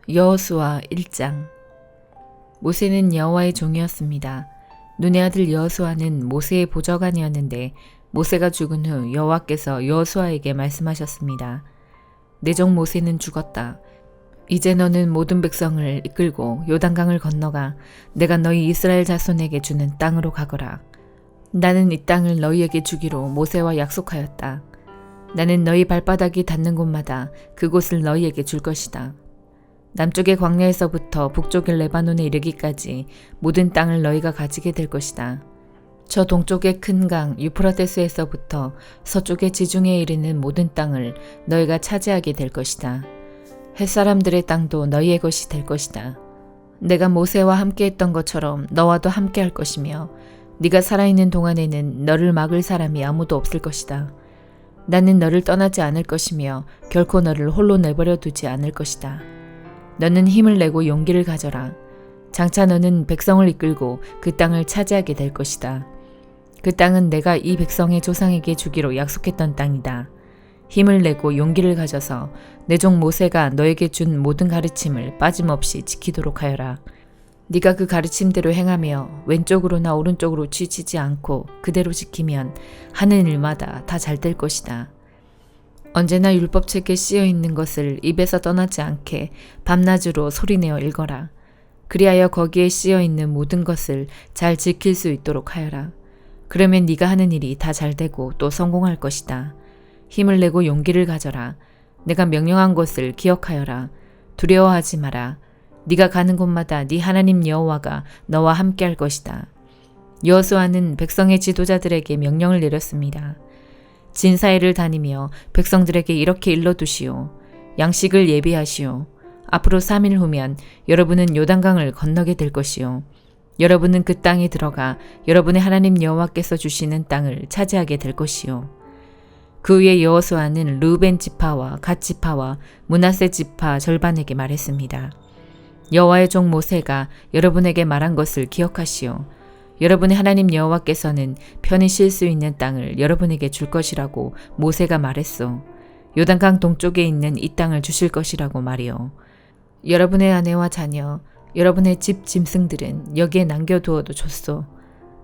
여호수아 1장. 모세는 여호와의 종이었습니다. 눈의 아들 여호수아는 모세의 보좌관이었는데 모세가 죽은 후 여호와께서 여호수아에게 말씀하셨습니다. 내 종 모세는 죽었다. 이제 너는 모든 백성을 이끌고 요단강을 건너가 내가 너희 이스라엘 자손에게 주는 땅으로 가거라. 나는 이 땅을 너희에게 주기로 모세와 약속하였다. 나는 너희 발바닥이 닿는 곳마다 그곳을 너희에게 줄 것이다. 남쪽의 광야에서부터 북쪽의 레바논에 이르기까지 모든 땅을 너희가 가지게 될 것이다. 저 동쪽의 큰 강 유프라테스에서부터 서쪽의 지중해에 이르는 모든 땅을 너희가 차지하게 될 것이다. 햇사람들의 땅도 너희의 것이 될 것이다. 내가 모세와 함께 했던 것처럼 너와도 함께 할 것이며 네가 살아있는 동안에는 너를 막을 사람이 아무도 없을 것이다. 나는 너를 떠나지 않을 것이며 결코 너를 홀로 내버려 두지 않을 것이다. 너는 힘을 내고 용기를 가져라. 장차 너는 백성을 이끌고 그 땅을 차지하게 될 것이다. 그 땅은 내가 이 백성의 조상에게 주기로 약속했던 땅이다. 힘을 내고 용기를 가져서 내 종 모세가 너에게 준 모든 가르침을 빠짐없이 지키도록 하여라. 네가 그 가르침대로 행하며 왼쪽으로나 오른쪽으로 치치지 않고 그대로 지키면 하는 일마다 다 잘 될 것이다. 언제나 율법책에 쓰여 있는 것을 입에서 떠나지 않게 밤낮으로 소리내어 읽어라. 그리하여 거기에 쓰여 있는 모든 것을 잘 지킬 수 있도록 하여라. 그러면 네가 하는 일이 다 잘되고 또 성공할 것이다. 힘을 내고 용기를 가져라. 내가 명령한 것을 기억하여라. 두려워하지 마라. 네가 가는 곳마다 네 하나님 여호와가 너와 함께 할 것이다. 여호수아는 백성의 지도자들에게 명령을 내렸습니다. 진사회를 다니며 백성들에게 이렇게 일러두시오. 양식을 예비하시오. 앞으로 3일 후면 여러분은 요단강을 건너게 될 것이오. 여러분은 그 땅에 들어가 여러분의 하나님 여호와께서 주시는 땅을 차지하게 될 것이오. 그 후에 여호수아는 르우벤 지파와 갓 지파와 므낫세 지파 절반에게 말했습니다. 여호와의 종 모세가 여러분에게 말한 것을 기억하시오. 여러분의 하나님 여호와께서는 편히 쉴 수 있는 땅을 여러분에게 줄 것이라고 모세가 말했소. 요단강 동쪽에 있는 이 땅을 주실 것이라고 말이오. 여러분의 아내와 자녀, 여러분의 집 짐승들은 여기에 남겨두어도 좋소.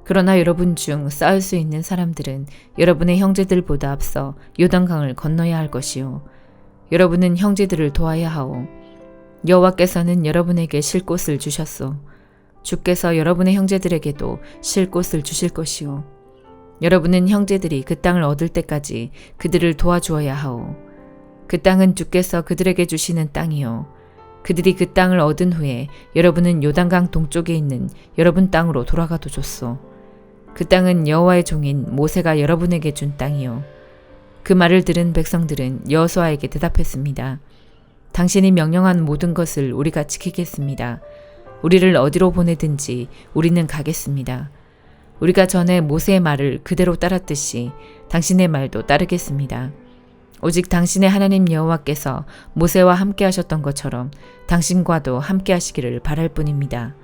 그러나 여러분 중 싸울 수 있는 사람들은 여러분의 형제들보다 앞서 요단강을 건너야 할 것이오. 여러분은 형제들을 도와야 하오. 여호와께서는 여러분에게 쉴 곳을 주셨소. 주께서 여러분의 형제들에게도 쉴 곳을 주실 것이오. 여러분은 형제들이 그 땅을 얻을 때까지 그들을 도와주어야 하오. 그 땅은 주께서 그들에게 주시는 땅이요. 그들이 그 땅을 얻은 후에 여러분은 요단강 동쪽에 있는 여러분 땅으로 돌아가도 좋소. 그 땅은 여호와의 종인 모세가 여러분에게 준 땅이요. 그 말을 들은 백성들은 여호수아에게 대답했습니다. 당신이 명령한 모든 것을 우리가 지키겠습니다. 우리를 어디로 보내든지 우리는 가겠습니다. 우리가 전에 모세의 말을 그대로 따랐듯이 당신의 말도 따르겠습니다. 오직 당신의 하나님 여호와께서 모세와 함께 하셨던 것처럼 당신과도 함께 하시기를 바랄 뿐입니다.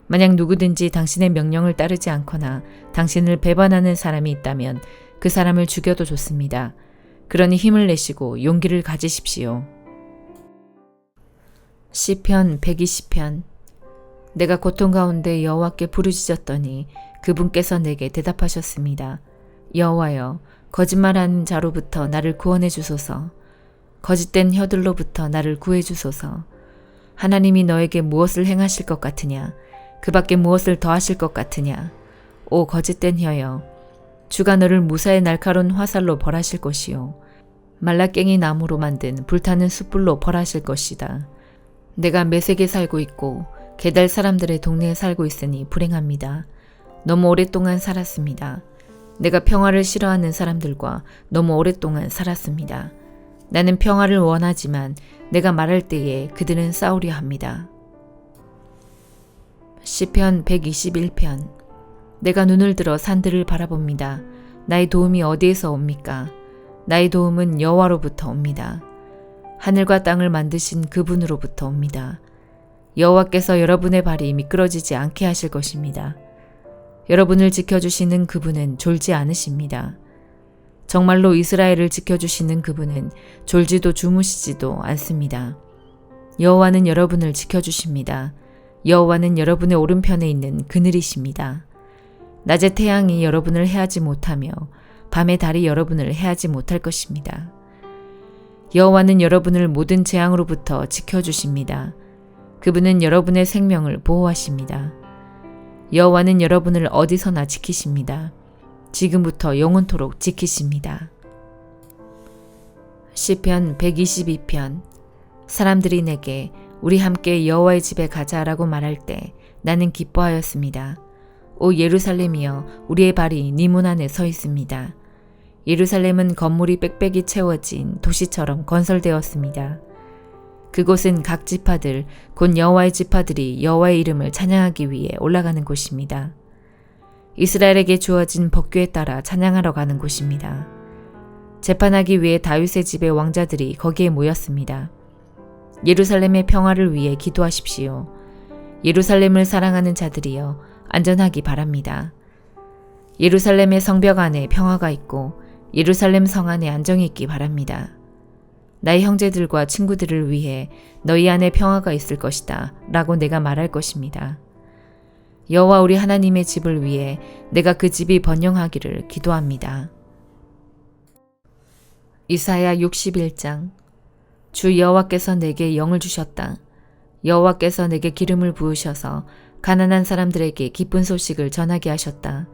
만약 누구든지 당신의 명령을 따르지 않거나 당신을 배반하는 사람이 있다면 그 사람을 죽여도 좋습니다. 그러니 힘을 내시고 용기를 가지십시오. 시편 120편. 내가 고통 가운데 여호와께 부르짖었더니 그분께서 내게 대답하셨습니다. 여호와여, 거짓말하는 자로부터 나를 구원해 주소서. 거짓된 혀들로부터 나를 구해 주소서. 하나님이 너에게 무엇을 행하실 것 같으냐? 그 밖에 무엇을 더하실 것 같으냐? 오 거짓된 혀여, 주가 너를 무사의 날카로운 화살로 벌하실 것이요. 말라깽이 나무로 만든 불타는 숯불로 벌하실 것이다. 내가 메색에 살고 있고 게달 사람들의 동네에 살고 있으니 불행합니다. 너무 오랫동안 살았습니다. 내가 평화를 싫어하는 사람들과 너무 오랫동안 살았습니다. 나는 평화를 원하지만 내가 말할 때에 그들은 싸우려 합니다. 시편 121편. 내가 눈을 들어 산들을 바라봅니다. 나의 도움이 어디에서 옵니까? 나의 도움은 여호와로부터 옵니다. 하늘과 땅을 만드신 그분으로부터 옵니다. 여호와께서 여러분의 발이 미끄러지지 않게 하실 것입니다. 여러분을 지켜주시는 그분은 졸지 않으십니다. 정말로 이스라엘을 지켜주시는 그분은 졸지도 주무시지도 않습니다. 여호와는 여러분을 지켜주십니다. 여호와는 여러분의 오른편에 있는 그늘이십니다. 낮에 태양이 여러분을 해하지 못하며 밤에 달이 여러분을 해하지 못할 것입니다. 여호와는 여러분을 모든 재앙으로부터 지켜주십니다. 그분은 여러분의 생명을 보호하십니다. 여호와는 여러분을 어디서나 지키십니다. 지금부터 영원토록 지키십니다. 시편 122편. 사람들이 내게 우리 함께 여호와의 집에 가자라고 말할 때 나는 기뻐하였습니다. 오 예루살렘이여, 우리의 발이 네 문 안에 서 있습니다. 예루살렘은 건물이 빽빽이 채워진 도시처럼 건설되었습니다. 그곳은 각 지파들, 곧 여호와의 지파들이 여호와의 이름을 찬양하기 위해 올라가는 곳입니다. 이스라엘에게 주어진 법궤에 따라 찬양하러 가는 곳입니다. 재판하기 위해 다윗의 집의 왕자들이 거기에 모였습니다. 예루살렘의 평화를 위해 기도하십시오. 예루살렘을 사랑하는 자들이여, 안전하기 바랍니다. 예루살렘의 성벽 안에 평화가 있고 예루살렘 성 안에 안정이 있기 바랍니다. 나의 형제들과 친구들을 위해 너희 안에 평화가 있을 것이다 라고 내가 말할 것입니다. 여호와 우리 하나님의 집을 위해 내가 그 집이 번영하기를 기도합니다. 이사야 61장. 주 여호와께서 내게 영을 주셨다. 여호와께서 내게 기름을 부으셔서 가난한 사람들에게 기쁜 소식을 전하게 하셨다.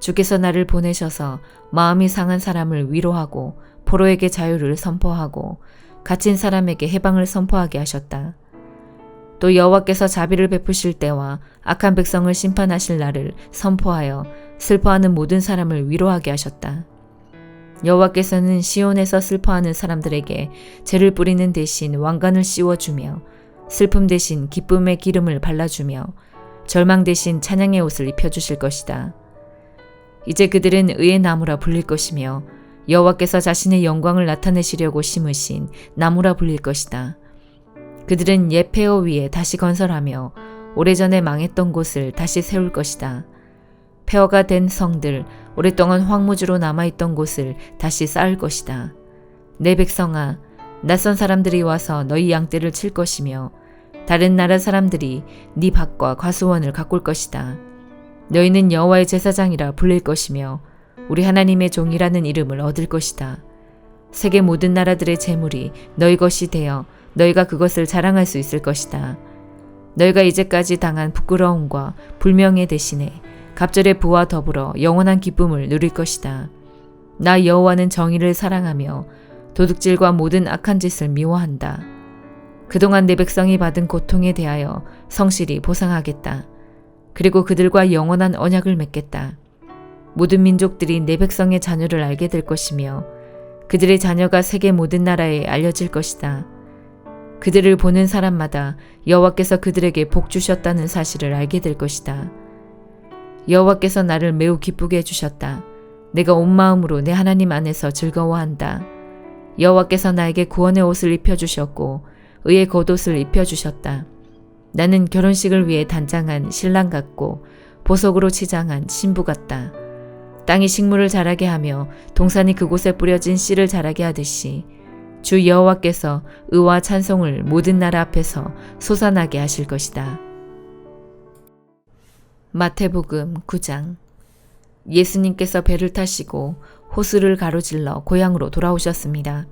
주께서 나를 보내셔서 마음이 상한 사람을 위로하고 포로에게 자유를 선포하고 갇힌 사람에게 해방을 선포하게 하셨다. 또 여호와께서 자비를 베푸실 때와 악한 백성을 심판하실 날을 선포하여 슬퍼하는 모든 사람을 위로하게 하셨다. 여호와께서는 시온에서 슬퍼하는 사람들에게 죄를 뿌리는 대신 왕관을 씌워주며 슬픔 대신 기쁨의 기름을 발라주며 절망 대신 찬양의 옷을 입혀주실 것이다. 이제 그들은 의의 나무라 불릴 것이며 여호와께서 자신의 영광을 나타내시려고 심으신 나무라 불릴 것이다. 그들은 옛 폐허 위에 다시 건설하며 오래전에 망했던 곳을 다시 세울 것이다. 폐허가 된 성들, 오랫동안 황무지로 남아있던 곳을 다시 쌓을 것이다. 내 백성아, 낯선 사람들이 와서 너희 양떼를 칠 것이며 다른 나라 사람들이 네 밭과 과수원을 가꿀 것이다. 너희는 여호와의 제사장이라 불릴 것이며 우리 하나님의 종이라는 이름을 얻을 것이다. 세계 모든 나라들의 재물이 너희 것이 되어 너희가 그것을 자랑할 수 있을 것이다. 너희가 이제까지 당한 부끄러움과 불명예 대신에 갑절의 부와 더불어 영원한 기쁨을 누릴 것이다. 나 여호와는 정의를 사랑하며 도둑질과 모든 악한 짓을 미워한다. 그동안 내 백성이 받은 고통에 대하여 성실히 보상하겠다. 그리고 그들과 영원한 언약을 맺겠다. 모든 민족들이 내 백성의 자녀를 알게 될 것이며 그들의 자녀가 세계 모든 나라에 알려질 것이다. 그들을 보는 사람마다 여호와께서 그들에게 복 주셨다는 사실을 알게 될 것이다. 여호와께서 나를 매우 기쁘게 해주셨다. 내가 온 마음으로 내 하나님 안에서 즐거워한다. 여호와께서 나에게 구원의 옷을 입혀주셨고 의의 겉옷을 입혀주셨다. 나는 결혼식을 위해 단장한 신랑 같고 보석으로 치장한 신부 같다. 땅이 식물을 자라게 하며 동산이 그곳에 뿌려진 씨를 자라게 하듯이 주 여호와께서 의와 찬송을 모든 나라 앞에서 솟아나게 하실 것이다. 마태복음 9장. 예수님께서 배를 타시고 호수를 가로질러 고향으로 돌아오셨습니다.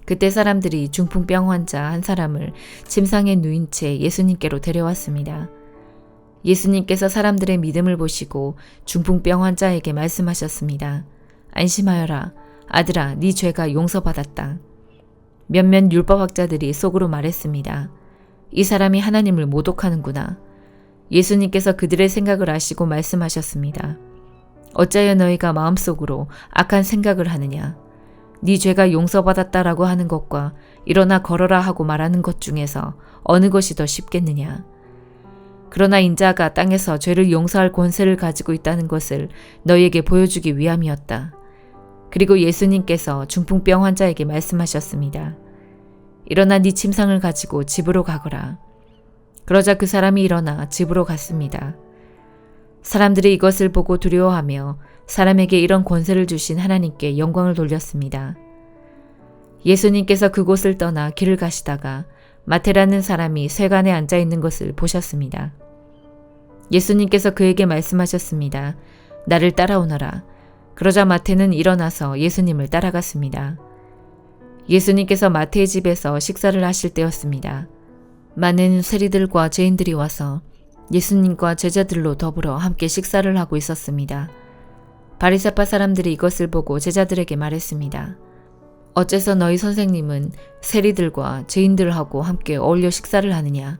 그때 사람들이 중풍병 환자 한 사람을 침상에 누인 채 예수님께로 데려왔습니다. 예수님께서 사람들의 믿음을 보시고 중풍병 환자에게 말씀하셨습니다. 안심하여라. 아들아, 네 죄가 용서받았다. 몇몇 율법학자들이 속으로 말했습니다. 이 사람이 하나님을 모독하는구나. 예수님께서 그들의 생각을 아시고 말씀하셨습니다. 어찌하여 너희가 마음속으로 악한 생각을 하느냐. 네 죄가 용서받았다라고 하는 것과 일어나 걸어라 하고 말하는 것 중에서 어느 것이 더 쉽겠느냐. 그러나 인자가 땅에서 죄를 용서할 권세를 가지고 있다는 것을 너희에게 보여주기 위함이었다. 그리고 예수님께서 중풍병 환자에게 말씀하셨습니다. 일어나 네 침상을 가지고 집으로 가거라. 그러자 그 사람이 일어나 집으로 갔습니다. 사람들이 이것을 보고 두려워하며 사람에게 이런 권세를 주신 하나님께 영광을 돌렸습니다. 예수님께서 그곳을 떠나 길을 가시다가 마태라는 사람이 쇠관에 앉아 있는 것을 보셨습니다. 예수님께서 그에게 말씀하셨습니다. 나를 따라오너라. 그러자 마태는 일어나서 예수님을 따라갔습니다. 예수님께서 마태의 집에서 식사를 하실 때였습니다. 많은 세리들과 죄인들이 와서 예수님과 제자들로 더불어 함께 식사를 하고 있었습니다. 바리새파 사람들이 이것을 보고 제자들에게 말했습니다. 어째서 너희 선생님은 세리들과 죄인들하고 함께 어울려 식사를 하느냐?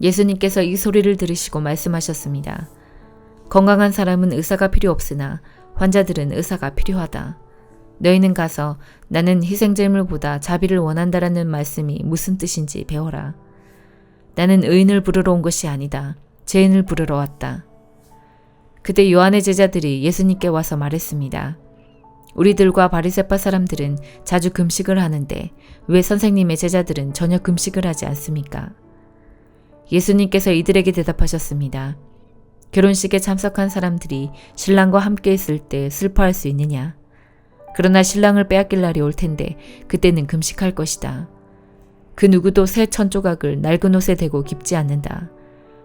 예수님께서 이 소리를 들으시고 말씀하셨습니다. 건강한 사람은 의사가 필요 없으나 환자들은 의사가 필요하다. 너희는 가서 나는 희생제물보다 자비를 원한다라는 말씀이 무슨 뜻인지 배워라. 나는 의인을 부르러 온 것이 아니다. 죄인을 부르러 왔다. 그때 요한의 제자들이 예수님께 와서 말했습니다. 우리들과 바리새파 사람들은 자주 금식을 하는데 왜 선생님의 제자들은 전혀 금식을 하지 않습니까? 예수님께서 이들에게 대답하셨습니다. 결혼식에 참석한 사람들이 신랑과 함께 있을 때 슬퍼할 수 있느냐? 그러나 신랑을 빼앗길 날이 올 텐데 그때는 금식할 것이다. 그 누구도 새 천조각을 낡은 옷에 대고 깁지 않는다.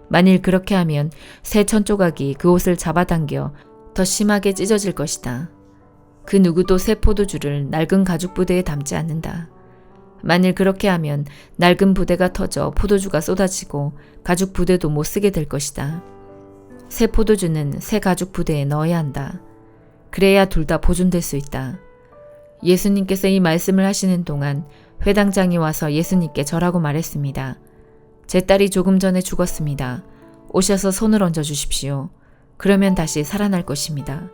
만일 그렇게 하면 새 천조각이 그 옷을 잡아당겨 더 심하게 찢어질 것이다. 그 누구도 새 포도주를 낡은 가죽 부대에 담지 않는다. 만일 그렇게 하면 낡은 부대가 터져 포도주가 쏟아지고 가죽 부대도 못 쓰게 될 것이다. 새 포도주는 새 가죽 부대에 넣어야 한다. 그래야 둘 다 보존될 수 있다. 예수님께서 이 말씀을 하시는 동안 회당장이 와서 예수님께 절하고 말했습니다. 제 딸이 조금 전에 죽었습니다. 오셔서 손을 얹어 주십시오. 그러면 다시 살아날 것입니다.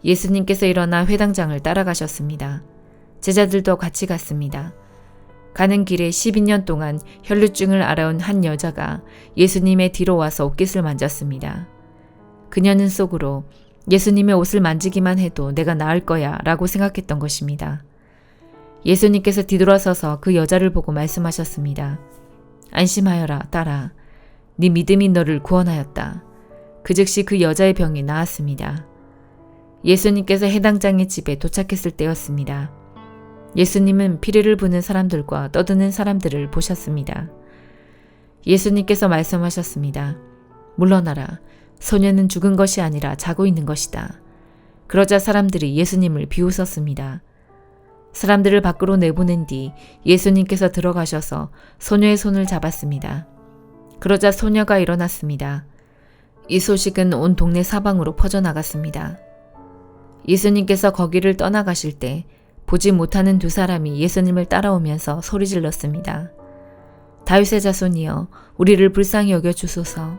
예수님께서 일어나 회당장을 따라가셨습니다. 제자들도 같이 갔습니다. 가는 길에 12년 동안 혈루증을 앓아온 한 여자가 예수님의 뒤로 와서 옷깃을 만졌습니다. 그녀는 속으로 예수님의 옷을 만지기만 해도 내가 나을 거야 라고 생각했던 것입니다. 예수님께서 뒤돌아서서 그 여자를 보고 말씀하셨습니다. 안심하여라, 딸아. 네 믿음이 너를 구원하였다. 그 즉시 그 여자의 병이 나았습니다. 예수님께서 해당장의 집에 도착했을 때였습니다. 예수님은 피리를 부는 사람들과 떠드는 사람들을 보셨습니다. 예수님께서 말씀하셨습니다. 물러나라. 소녀는 죽은 것이 아니라 자고 있는 것이다. 그러자 사람들이 예수님을 비웃었습니다. 사람들을 밖으로 내보낸 뒤 예수님께서 들어가셔서 소녀의 손을 잡았습니다. 그러자 소녀가 일어났습니다. 이 소식은 온 동네 사방으로 퍼져나갔습니다. 예수님께서 거기를 떠나가실 때 보지 못하는 두 사람이 예수님을 따라오면서 소리질렀습니다. 다윗의 자손이여 우리를 불쌍히 여겨 주소서.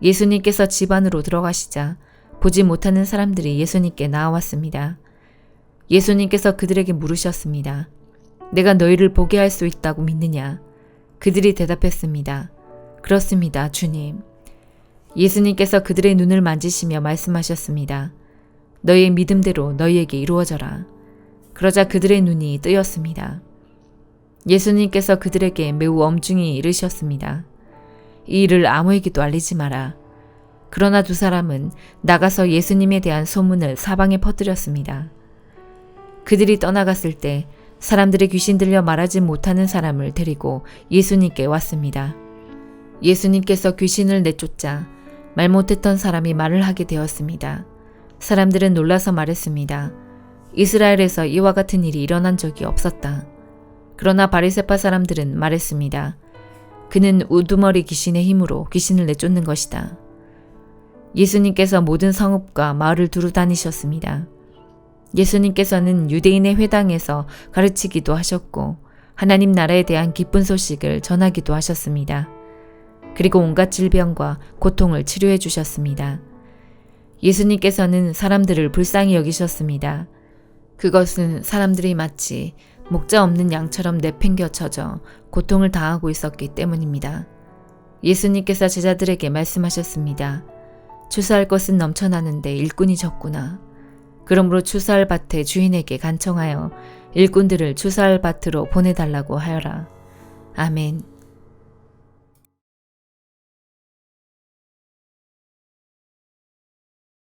예수님께서 집 안으로 들어가시자 보지 못하는 사람들이 예수님께 나아왔습니다. 예수님께서 그들에게 물으셨습니다. 내가 너희를 보게 할 수 있다고 믿느냐? 그들이 대답했습니다. 그렇습니다, 주님. 예수님께서 그들의 눈을 만지시며 말씀하셨습니다. 너희의 믿음대로 너희에게 이루어져라. 그러자 그들의 눈이 뜨였습니다. 예수님께서 그들에게 매우 엄중히 이르셨습니다. 이 일을 아무에게도 알리지 마라. 그러나 두 사람은 나가서 예수님에 대한 소문을 사방에 퍼뜨렸습니다. 그들이 떠나갔을 때 사람들이 귀신 들려 말하지 못하는 사람을 데리고 예수님께 왔습니다. 예수님께서 귀신을 내쫓자 말 못했던 사람이 말을 하게 되었습니다. 사람들은 놀라서 말했습니다. 이스라엘에서 이와 같은 일이 일어난 적이 없었다. 그러나 바리새파 사람들은 말했습니다. 그는 우두머리 귀신의 힘으로 귀신을 내쫓는 것이다. 예수님께서 모든 성읍과 마을을 두루 다니셨습니다. 예수님께서는 유대인의 회당에서 가르치기도 하셨고 하나님 나라에 대한 기쁜 소식을 전하기도 하셨습니다. 그리고 온갖 질병과 고통을 치료해 주셨습니다. 예수님께서는 사람들을 불쌍히 여기셨습니다. 그것은 사람들이 마치 목자 없는 양처럼 내팽겨쳐져 고통을 당하고 있었기 때문입니다. 예수님께서 제자들에게 말씀하셨습니다. 추수할 것은 넘쳐나는데 일꾼이 적구나. 그러므로 추수할 밭의 주인에게 간청하여 일꾼들을 추수할 밭으로 보내달라고 하여라. 아멘.